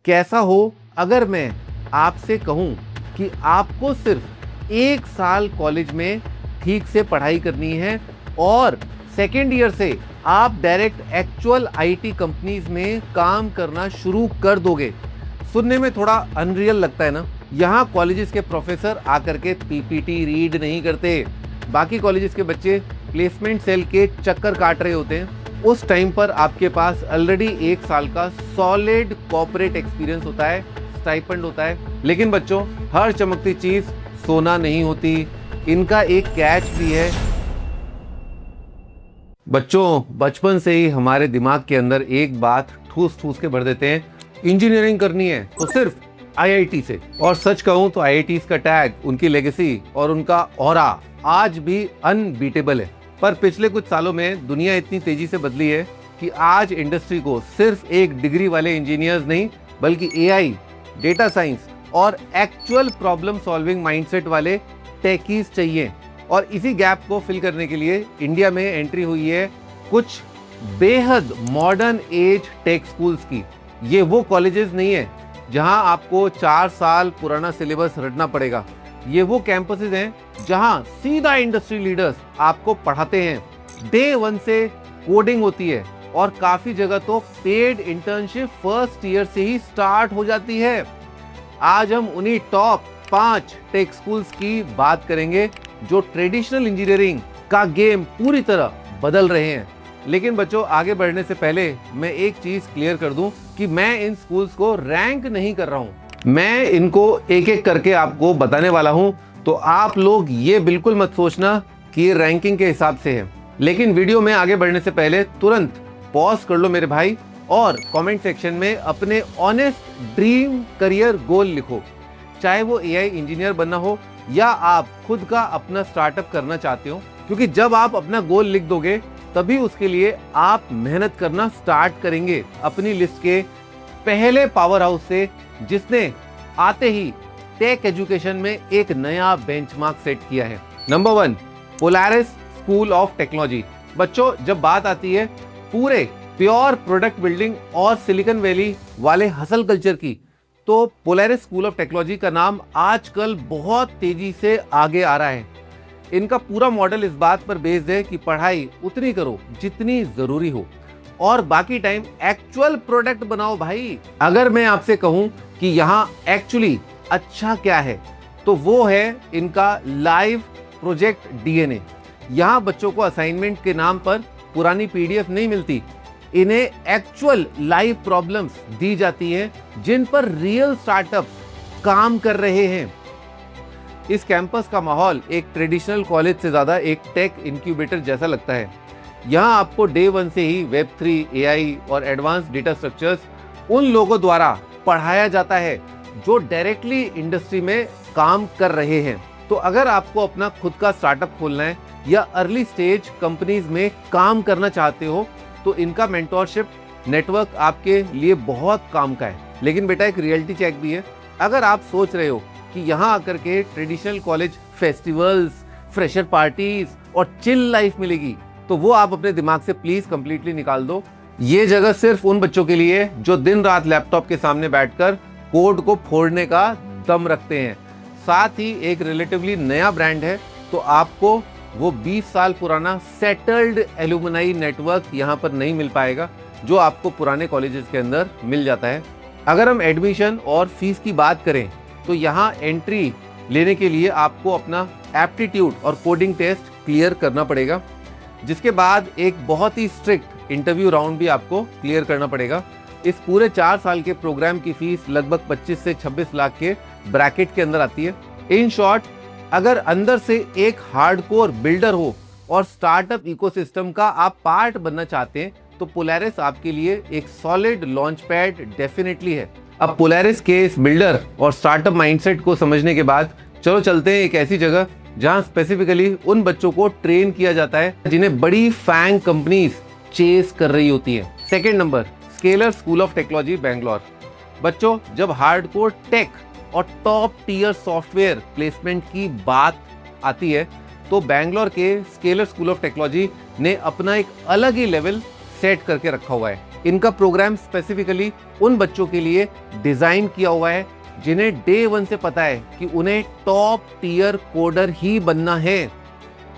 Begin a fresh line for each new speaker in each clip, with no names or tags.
कैसा हो अगर मैं आपसे कहूं कि आपको सिर्फ 1 साल कॉलेज में ठीक से पढ़ाई करनी है और सेकेंड ईयर से आप डायरेक्ट एक्चुअल आईटी कंपनीज में काम करना शुरू कर दोगे। सुनने में थोड़ा अनरियल लगता है ना। यहाँ कॉलेजेस के प्रोफेसर आकर के पीपीटी रीड नहीं करते, बाकी कॉलेजेस के बच्चे प्लेसमेंट सेल के चक्कर काट रहे होते हैं। उस टाइम पर आपके पास ऑलरेडी 1 साल का सॉलिड कॉर्पोरेट एक्सपीरियंस होता है, स्टाइपेंड होता है। लेकिन बच्चों, हर चमकती चीज सोना नहीं होती, इनका एक कैच भी है। बच्चों, बचपन से ही हमारे दिमाग के अंदर एक बात ठूस ठूस के भर देते हैं, इंजीनियरिंग करनी है तो सिर्फ आईआईटी से। और सच कहूं तो आईआईटीज का टैग, उनकी लेगेसी और उनका ऑरा आज भी अनबीटेबल है। पर पिछले कुछ सालों में दुनिया इतनी तेजी से बदली है कि आज इंडस्ट्री को सिर्फ एक डिग्री वाले इंजीनियर्स नहीं, बल्कि एआई, डेटा साइंस और एक्चुअल प्रॉब्लम सॉल्विंग माइंडसेट वाले टेकीज चाहिए। और इसी गैप को फिल करने के लिए इंडिया में एंट्री हुई है कुछ बेहद मॉडर्न एज टेक स्कूल्स की। ये वो कॉलेजेस नहीं है जहां आपको 4 साल पुराना सिलेबस रटना पड़ेगा। ये वो कैंपसेस हैं जहां सीधा इंडस्ट्री लीडर्स आपको पढ़ाते हैं। डे 1 से कोडिंग होती है और काफी जगह तो पेड इंटर्नशिप फर्स्ट ईयर से ही स्टार्ट हो जाती है। आज हम उन्हीं टॉप 5 टेक स्कूल्स की बात करेंगे जो ट्रेडिशनल इंजीनियरिंग का गेम पूरी तरह बदल रहे हैं। लेकिन बच्चों, आगे बढ़ने से पहले मैं एक चीज क्लियर कर दूं कि मैं इन स्कूल्स को रैंक नहीं कर रहा हूं। मैं इनको एक एक करके आपको बताने वाला हूं, तो आप लोग ये बिल्कुल मत सोचना कि ये रैंकिंग के हिसाब से है। लेकिन वीडियो में आगे बढ़ने से पहले तुरंत पॉज कर लो मेरे भाई और कमेंट सेक्शन में अपने ऑनेस्ट ड्रीम करियर गोल लिखो। चाहे वो एआई इंजीनियर बनना हो या आप खुद का अपना स्टार्टअप करना चाहते हो, क्योंकि जब आप अपना गोल लिख दोगे तभी उसके लिए आप मेहनत करना स्टार्ट करेंगे अपनी लिस्ट के पहले पावर हाउस से, जिसने आते ही टेक एजुकेशन में एक नया बेंचमार्क सेट किया है। Number 1, Polaris school of technology. बच्चों, जब बात आती है पूरे प्योर प्रोडक्ट बिल्डिंग और सिलिकॉन वैली वाले हसल कल्चर की, तो पोलारिस स्कूल ऑफ टेक्नोलॉजी का नाम आजकल बहुत तेजी से आगे आ रहा है। इनका पूरा मॉडल इस बात पर बेस्ड है कि पढ़ाई उतनी करो जितनी जरूरी हो और बाकी टाइम एक्चुअल प्रोडक्ट बनाओ भाई। अगर मैं आपसे कहूं कि यहाँ एक्चुअली अच्छा क्या है, तो वो है इनका लाइव प्रोजेक्ट डीएनए। यहाँ बच्चों को असाइनमेंट के नाम पर पुरानी पीडीएफ नहीं मिलती, इन्हें एक्चुअल लाइव प्रॉब्लम्स दी जाती है जिन पर रियल स्टार्टअप्स काम कर रहे हैं। इस कैंपस का माहौल एक ट्रेडिशनल कॉलेज से ज्यादा एक टेक इंक्यूबेटर जैसा लगता है। यहाँ आपको डे 1 से ही वेब3, एआई और एडवांस डेटा स्ट्रक्चर्स उन लोगों द्वारा पढ़ाया जाता है जो डायरेक्टली इंडस्ट्री में काम कर रहे हैं। तो अगर आपको अपना खुद का स्टार्टअप खोलना है या अर्ली स्टेज कंपनीज में काम करना चाहते हो, तो इनका मेंटोरशिप नेटवर्क आपके लिए बहुत काम का है। लेकिन बेटा, एक रियलिटी चेक भी है। अगर आप सोच रहे हो कि यहाँ आकर के traditional college festivals, fresher parties और चिल लाइफ मिलेगी, तो वो आप अपने दिमाग से प्लीज कंप्लीटली निकाल दो। ये जगह सिर्फ उन बच्चों के लिए जो दिन रात लैपटॉप के सामने बैठकर कोड को फोड़ने का दम रखते हैं। साथ ही एक रिलेटिवली नया ब्रांड है, तो आपको वो 20 साल पुराना सेटल्ड एलुमनाई नेटवर्क यहाँ पर नहीं मिल पाएगा जो आपको पुराने कॉलेजेस के अंदर मिल जाता है। अगर हम एडमिशन और फीस की बात करें, तो यहाँ एंट्री लेने के लिए आपको अपना एप्टीट्यूड और कोडिंग टेस्ट क्लियर करना पड़ेगा, जिसके बाद एक बहुत ही स्ट्रिक्ट इंटरव्यू राउंड भी आपको क्लियर करना पड़ेगा। इस पूरे 4 साल के प्रोग्राम की फीस लगभग 25 से 26 लाख के ब्रैकेट के अंदर आती है। इन शॉर्ट, अगर अंदर से एक हार्डकोर बिल्डर हो और स्टार्टअप इकोसिस्टम का आप पार्ट बनना चाहते हैं, तो पोलारिस आपके लिए एक सॉलिड लॉन्च पैड डेफिनेटली है। अब पोलारिस के इस बिल्डर और स्टार्टअप माइंडसेट को समझने के बाद चलो चलते हैं एक ऐसी जगह जहां स्पेसिफिकली उन बच्चों को ट्रेन किया जाता है जिन्हें बड़ी फैंग कंपनीज चेस कर रही होती है। Second number, scalar school of technology Bangalore. बच्चों, जब हार्डकोर टेक और टॉप टीयर सॉफ्टवेयर प्लेसमेंट की बात आती है, तो बैंगलोर के स्केलर स्कूल ऑफ टेक्नोलॉजी ने अपना एक अलग ही लेवल सेट करके रखा हुआ है। इनका प्रोग्राम स्पेसिफिकली उन बच्चों के लिए डिजाइन किया हुआ है जिन्हें डे 1 से पता है कि उन्हें टॉप टियर कोडर ही बनना है।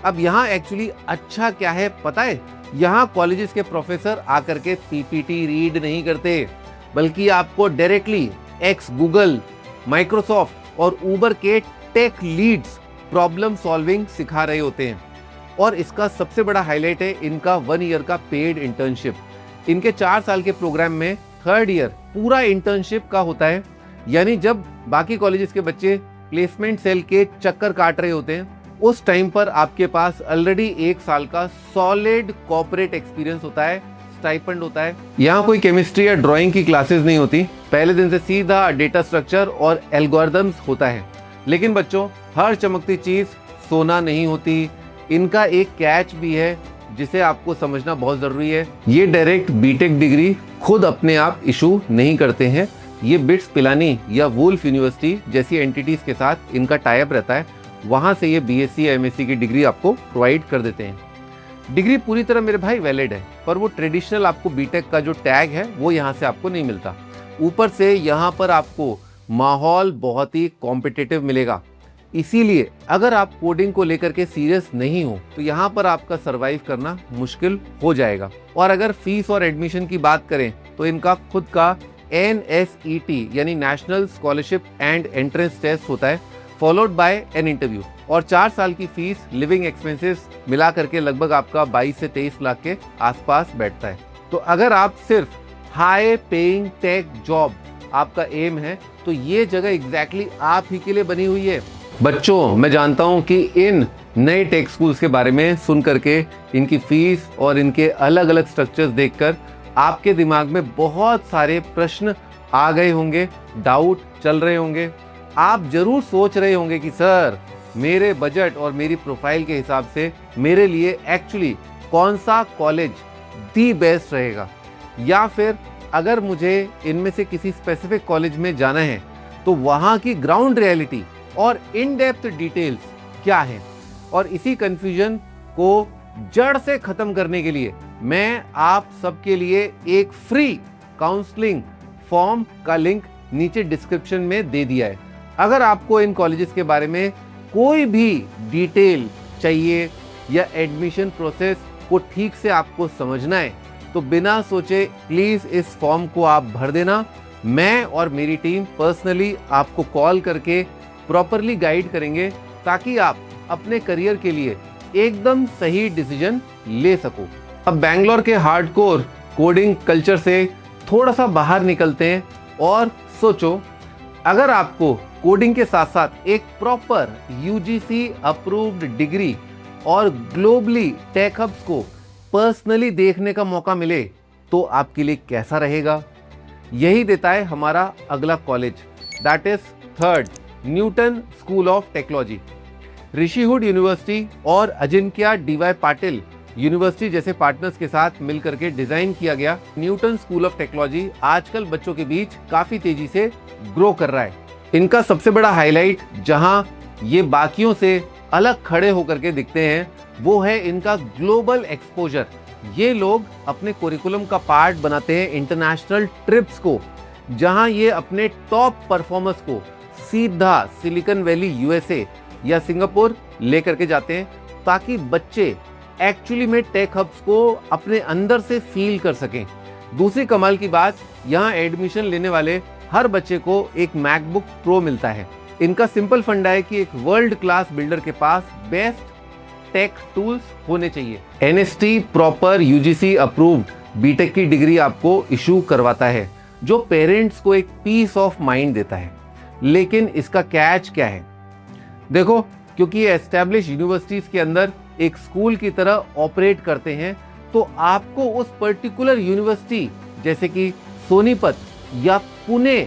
अब यहाँ एक्चुअली अच्छा क्या है पता है, यहाँ कॉलेजेस के प्रोफेसर आकर के पीपीटी रीड नहीं करते, बल्कि आपको डायरेक्टली एक्स गूगल, माइक्रोसॉफ्ट और उबर के टेक लीड्स प्रॉब्लम सॉल्विंग सिखा रहे होते हैं। और इसका सबसे बड़ा हाईलाइट है इनका 1 ईयर का पेड इंटर्नशिप। इनके 4 साल के प्रोग्राम में 3rd ईयर पूरा इंटर्नशिप का होता है, यानी जब बाकी कॉलेजेस के बच्चे प्लेसमेंट सेल के चक्कर काट रहे होते हैं उस टाइम पर आपके पास ऑलरेडी 1 साल का सॉलिड कॉर्पोरेट एक्सपीरियंस होता है, स्टाइपेंड होता है। यहाँ कोई केमिस्ट्री या ड्राइंग की क्लासेस नहीं होती, पहले दिन से सीधा डेटा स्ट्रक्चर और एल्गोरिथम्स होता है। लेकिन बच्चों, हर चमकती चीज सोना नहीं होती, इनका एक कैच भी है जिसे आपको समझना बहुत जरूरी है। ये डायरेक्ट बीटेक डिग्री खुद अपने आप इशू नहीं करते हैं, ये बिट्स पिलानी या वुल्फ यूनिवर्सिटी जैसी एंटिटीज के साथ इनका टाई अप रहता है, वहां से ये बीएससी या एमएससी की डिग्री आपको प्रोवाइड कर देते हैं। डिग्री पूरी तरह मेरे भाई वैलिड है, पर वो ट्रेडिशनल आपको बीटेक का जो टैग है वो यहाँ से आपको नहीं मिलता। ऊपर से यहाँ पर आपको माहौल बहुत ही कॉम्पिटिटिव मिलेगा, इसीलिए अगर आप कोडिंग को लेकर के सीरियस नहीं हो तो यहाँ पर आपका सरवाइव करना मुश्किल हो जाएगा। और अगर फीस और एडमिशन की बात करें तो इनका खुद का NSET यानी national scholarship and entrance test होता है, फॉलोड बाय एन इंटरव्यू। और 4 साल की फीस लिविंग एक्सपेंसेस मिला करके लगभग आपका 22 से 23 लाख के आसपास बैठता है। तो अगर आप सिर्फ हाई पेइंग टेक जॉब आपका एम है तो ये जगह एग्जैक्टली आप ही के लिए बनी हुई है। बच्चों, मैं जानता हूं कि इन नए टेक स्कूल्स के बारे में सुन करके, इनकी फीस और इनके अलग अलग स्ट्रक्चर्स देखकर आपके दिमाग में बहुत सारे प्रश्न आ गए होंगे, डाउट चल रहे होंगे। आप जरूर सोच रहे होंगे कि सर, मेरे बजट और मेरी प्रोफाइल के हिसाब से मेरे लिए एक्चुअली कौन सा कॉलेज दी बेस्ट रहेगा, या फिर अगर मुझे इनमें से किसी स्पेसिफिक कॉलेज में जाना है तो वहाँ की ग्राउंड रियलिटी और इन डेप्थ डिटेल्स क्या है। और इसी कंफ्यूजन को जड़ से खत्म करने के लिए मैं आप सबके लिए एक फ्री काउंसलिंग फॉर्म का लिंक नीचे डिस्क्रिप्शन में दे दिया है। अगर आपको इन कॉलेजेस के बारे में कोई भी डिटेल चाहिए या एडमिशन प्रोसेस को ठीक से आपको समझना है तो बिना सोचे प्लीज इस फॉर्म को आप भर देना। मैं और मेरी टीम पर्सनली आपको कॉल करके प्रॉपरली गाइड करेंगे ताकि आप अपने करियर के लिए एकदम सही डिसीजन ले सको। अब बैंगलोर के हार्डकोर कोडिंग कल्चर से थोड़ा सा बाहर निकलते हैं और सोचो, अगर आपको कोडिंग के साथ साथ एक प्रॉपर यूजीसी अप्रूव्ड डिग्री और ग्लोबली टेक हब्स को पर्सनली देखने का मौका मिले तो आपके लिए कैसा रहेगा। यही देता है हमारा अगला college, that is 3rd Newton school of technology. Rishihood university और अजिंक्य डीवाई पाटिल यूनिवर्सिटी जैसे पार्टनर्स के साथ मिलकर के डिजाइन किया गया न्यूटन स्कूल ऑफ टेक्नोलॉजी आजकल बच्चों के बीच काफी तेजी से ग्रो कर रहा है। इनका सबसे बड़ा हाईलाइट, जहां ये बाकियों से अलग खड़े होकर के दिखते हैं, वो है इनका ग्लोबल एक्सपोजर। ये लोग अपने कुरिकुलम का पार्ट बनाते हैं इंटरनेशनल ट्रिप्स को, जहां ये अपने टॉप परफॉर्मर्स को सीधा सिलिकॉन वैली यूएसए या सिंगापुर लेकर के जाते हैं ताकि बच्चे एक्चुअली में टेक हब्स को अपने अंदर से फील कर सकें। दूसरी कमाल की बात, यहाँ एडमिशन लेने वाले हर बच्चे को एक मैकबुक प्रो मिलता है। इनका सिंपल फंडा है कि एक वर्ल्ड क्लास बिल्डर के पास बेस्ट टेक टूल्स होने चाहिए। NST proper UGC approved BTech की डिग्री आपको इशू करवाता है, जो पेरेंट्स को एक पीस ऑफ माइंड देता है। लेकिन इसका कैच क्या है? देखो, क्योंकि ये एस्टैब्लिश यूनिवर्सिटीज के अंदर एक स्कूल की तरह ऑपरेट करते हैं, तो आपको उस पर्टिकुलर यूनिवर्सिटी जैसे कि सोनीपत या पुणे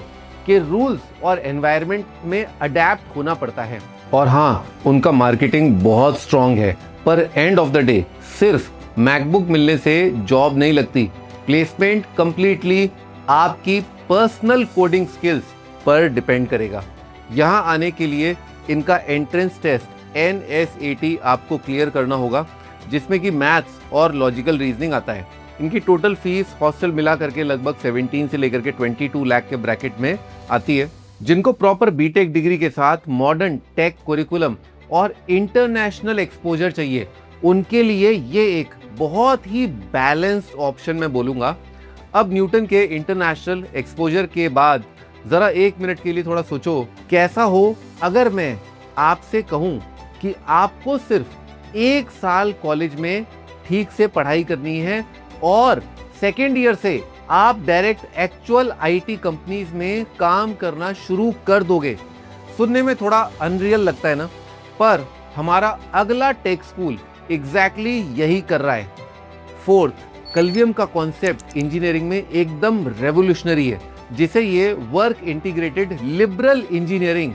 के रूल्स और एनवायरनमेंट में अडेप्ट होना पड़ता है। और हाँ, उनका मार्केटिंग बहुत स्ट्रांग है, पर एंड ऑफ द डे सिर्फ मैकबुक मिलने से जॉब नहीं लगती। प्लेसमेंट कंप्लीटली आपकी पर्सनल कोडिंग स्किल्स पर डिपेंड करेगा। यहाँ आने के लिए इनका एंट्रेंस टेस्ट NSAT आपको क्लियर करना होगा, जिसमें कि मैथ्स और लॉजिकल रीजनिंग आता है। इनकी टोटल फीस हॉस्टल मिला करके लगभग 17 से लेकर के 22 लाख के ब्रैकेट में आती है। जिनको प्रॉपर बीटेक डिग्री के साथ मॉडर्न टेक करिकुलम और इंटरनेशनल एक्सपोजर चाहिए, उनके लिए ये एक बहुत ही बैलेंस्ड ऑप्शन मैं बोलूँगा। अब न्यूटन के इंटरनेशनल एक्सपोजर के बाद ज़रा 1 मिनट के लिए थोड़ा सोचो, कैसा हो अगर मैं आपसे कहूँ कि आपको सिर्फ 1 साल कॉलेज में ठीक से पढ़ाई करनी है और सेकेंड ईयर से आप डायरेक्ट एक्चुअल आईटी कंपनीज में काम करना शुरू कर दोगे। सुनने में थोड़ा अनरियल लगता है ना, पर हमारा अगला टेक स्कूल एग्जैक्टली यही कर रहा है। फोर्थ, कलवियम का कॉन्सेप्ट इंजीनियरिंग में एकदम रेवोल्यूशनरी है, जिसे ये वर्क इंटीग्रेटेड लिबरल इंजीनियरिंग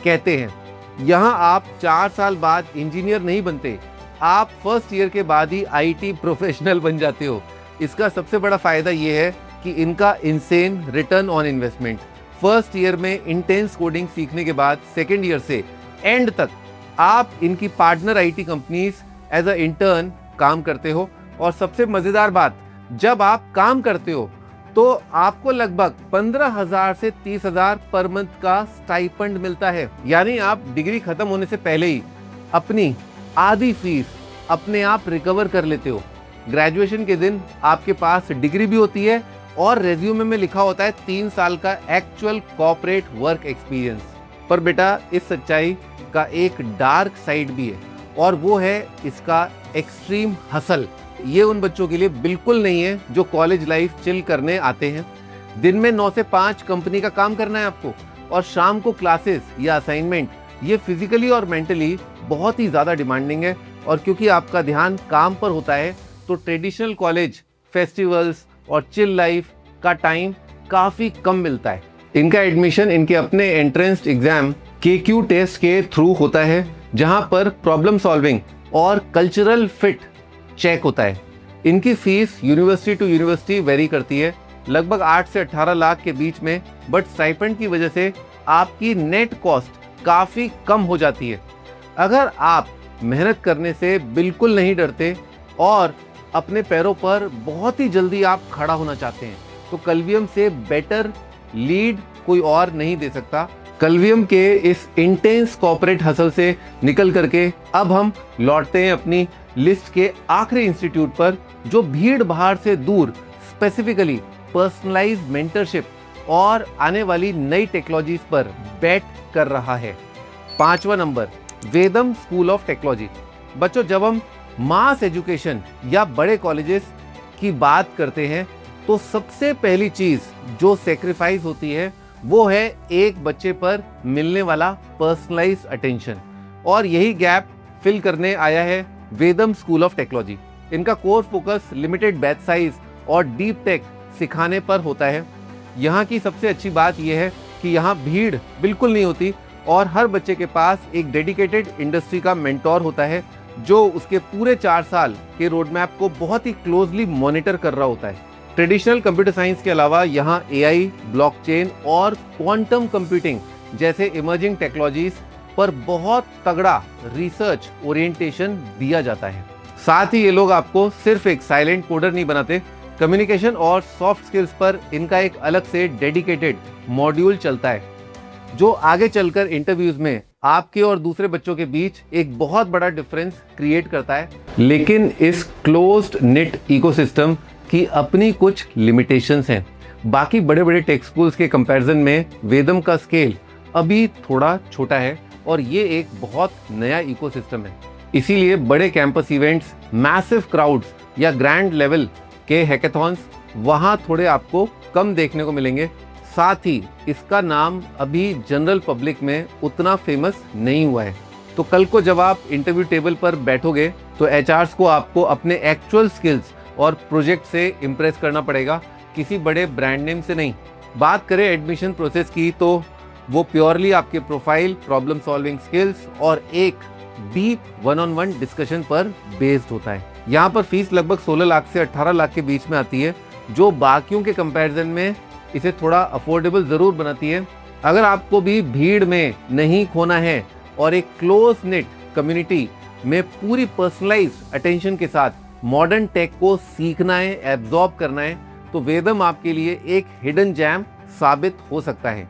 कहते हैं। यहाँ आप 4 साल बाद इंजीनियर नहीं बनते, आप फर्स्ट ईयर के बाद ही आईटी प्रोफेशनल बन जाते हो। इसका सबसे बड़ा फायदा ये है कि इनका insane return on investment. First year में इंटेंस कोडिंग सीखने के बाद सेकेंड ईयर से एंड तक आप इनकी partner IT companies as a intern काम करते हो। और सबसे मजेदार बात, जब आप काम करते हो तो आपको लगभग 15,000 से 30,000 पर मंथ का स्टाइपेंड मिलता है। यानी आप डिग्री खत्म होने से पहले ही अपनी आधी फीस अपने आप रिकवर कर लेते हो। ग्रेजुएशन के दिन आपके पास डिग्री भी होती है और रेज्यूमे में लिखा होता है 3 साल का एक्चुअल कॉर्पोरेट वर्क एक्सपीरियंस। पर बेटा, इस सच्चाई का एक डार्क साइड भी है, और वो है इसका एक्सट्रीम हसल। ये उन बच्चों के लिए बिल्कुल नहीं है जो कॉलेज लाइफ चिल करने आते हैं। दिन में 9 से 5 कंपनी का काम करना है आपको, और शाम को क्लासेस या असाइनमेंट। ये फिजिकली और मेंटली बहुत ही ज़्यादा डिमांडिंग है, और क्योंकि आपका ध्यान काम पर होता है तो ट्रेडिशनल कॉलेज, फेस्टिवल्स और चिल लाइफ का टाइम काफ़ी कम मिलता है। इनका एडमिशन इनके अपने एंट्रेंस एग्जाम KQ टेस्ट के थ्रू होता है, जहां पर प्रॉब्लम सॉल्विंग और कल्चरल फिट चेक होता है। इनकी fees university to university vary करती है, लगभग 8 से 18 लाख के बीच में, बट स्टाइपेंड की वजह से आपकी नेट कॉस्ट काफ़ी कम हो जाती है। अगर आप मेहनत करने से बिल्कुल नहीं डरते और अपने पैरों पर बहुत ही जल्दी आप खड़ा होना चाहते हैं, तो कलवियम से बेटर लीड कोई और नहीं दे सकता। कलवियम के इस इंटेंस कॉर्पोरेट हसल से निकल करके अब हम लौटते हैं अपनी लिस्ट के आखिरी इंस्टीट्यूट पर, जो भीड़ भाड़ से दूर स्पेसिफिकली पर्सनलाइज्ड मेंटरशिप और आने वाली नई टेक्नोलॉजीज पर बेट कर रहा है। 5वां number, Vedam school of technology. बच्चों, जब हम मास एजुकेशन या बड़े कॉलेजेस की बात करते हैं तो सबसे पहली चीज जो सेक्रीफाइस होती है वो है एक बच्चे पर मिलने वाला पर्सनलाइज्ड अटेंशन, और यही गैप फिल करने आया है वेदम स्कूल ऑफ टेक्नोलॉजी। इनका core focus limited batch size और डीप टेक सिखाने पर होता है। यहाँ की सबसे अच्छी बात यह है कि यहाँ भीड़ बिल्कुल नहीं होती, और हर बच्चे के पास एक डेडिकेटेड इंडस्ट्री का मेंटोर होता है, जो उसके पूरे 4 साल के रोड मैप को बहुत ही क्लोजली मॉनिटर कर रहा होता है। ट्रेडिशनल कंप्यूटर साइंस के अलावा यहाँ AI, ब्लॉकचेन और क्वांटम कंप्यूटिंग जैसे इमर्जिंग टेक्नोलॉजीज पर बहुत तगड़ा रिसर्च ओरिएंटेशन दिया जाता है। साथ ही ये लोग आपको सिर्फ एक साइलेंट कोडर नहीं बनाते, कम्युनिकेशन और सॉफ्ट स्किल्स पर इनका एक अलग से डेडिकेटेड मॉड्यूल चलता है, जो आगे चलकर इंटरव्यूज में आपके और दूसरे बच्चों के बीच एक बहुत बड़ा डिफरेंस क्रिएट करता है। लेकिन इस क्लोज्ड निट इकोसिस्टम की अपनी कुछ लिमिटेशंस हैं। बाकी बड़े बड़े टेक स्कूल्स के कंपैरिजन में वेदम का स्केल अभी थोड़ा छोटा है, और ये एक बहुत नया इकोसिस्टम है। इसीलिए बड़े कैंपस इवेंट्स, मैसिव क्राउड्स या ग्रैंड लेवल के हैकेथॉन्स वहाँ थोड़े आपको कम देखने को मिलेंगे। साथ ही इसका नाम अभी जनरल पब्लिक में उतना फेमस नहीं हुआ है। तो कल को जब आप इंटरव्यू टेबल पर बैठोगे तो HRs को आपको अपने एक्चुअल स्किल्स और प्रोजेक्ट से इम्प्रेस करना पड़ेगा, किसी बड़े ब्रांड नेम से नहीं। बात करें एडमिशन प्रोसेस की तो वो प्योरली आपके प्रोफाइल, प्रॉब्लम सॉल्विंग स्किल्स और एक डीप 1-on-1 डिस्कशन पर बेस्ड होता है। यहाँ पर फीस लगभग 16 लाख से 18 लाख के बीच में आती है, जो बाकियों के कंपैरिजन में इसे थोड़ा अफोर्डेबल ज़रूर बनाती है। अगर आपको भी भीड़ में नहीं खोना है और एक क्लोज नेट कम्युनिटी में पूरी पर्सनलाइज्ड अटेंशन के साथ मॉडर्न टेक को सीखना है, एब्जॉर्ब करना है, तो वेदम आपके लिए एक हिडन जैम साबित हो सकता है।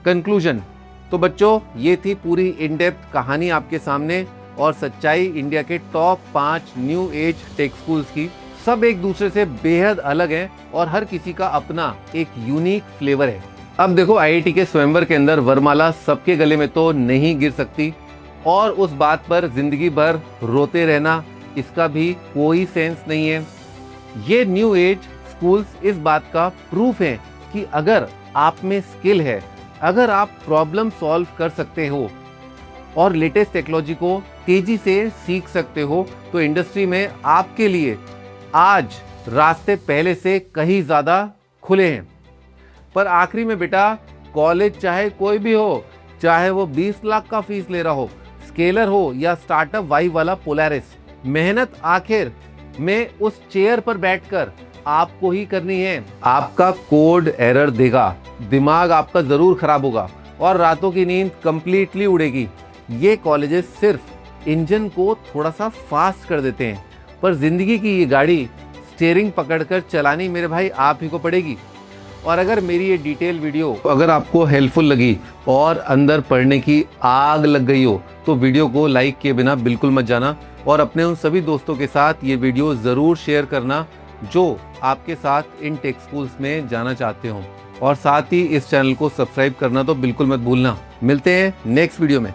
कंक्लूजन, तो बच्चों ये थी पूरी इन डेप्थ कहानी आपके सामने और सच्चाई इंडिया के top 5 new age tech schools की। सब एक दूसरे से बेहद अलग हैं और हर किसी का अपना एक यूनिक फ्लेवर है। अब देखो आईआईटी के स्वयंवर के अंदर वरमाला सबके गले में तो नहीं गिर सकती और उस बात पर जिंदगी भर रोते रहना, इसका भी कोई सेंस नहीं है। ये न्यू एज स्कूल्स इस बात का प्रूफ है कि अगर आप में स्किल है, अगर आप प्रॉब्लम सॉल्व कर सकते हो और लेटेस्ट टेक्नोलॉजी को तेजी से सीख सकते हो, तो इंडस्ट्री में आपके लिए आज रास्ते पहले से कहीं ज्यादा खुले हैं। पर आखिरी में बेटा, कॉलेज चाहे कोई भी हो, चाहे वो 20 लाख का फीस ले रहा हो, स्केलर हो या स्टार्टअप वाई वाला पोलैरिस, मेहनत आखिर में उस चेयर पर बैठकर आपको ही करनी है। आपका कोड एरर देगा, दिमाग आपका जरूर खराब होगा और रातों की नींद कंप्लीटली उड़ेगी। ये कॉलेजेस सिर्फ इंजन को थोड़ा सा फास्ट कर देते हैं, पर जिंदगी की ये गाड़ी स्टीयरिंग पकड़कर चलानी मेरे भाई आप ही को पड़ेगी। और अगर मेरी ये डिटेल वीडियो अगर आपको हेल्पफुल लगी और अंदर पढ़ने की आग लग गई हो, तो वीडियो को लाइक किए बिना बिल्कुल मत जाना और अपने उन सभी दोस्तों के साथ ये वीडियो ज़रूर शेयर करना जो आपके साथ इन टेक स्कूल्स में जाना चाहते हो। और साथ ही इस चैनल को सब्सक्राइब करना तो बिल्कुल मत भूलना। मिलते हैं नेक्स्ट वीडियो में।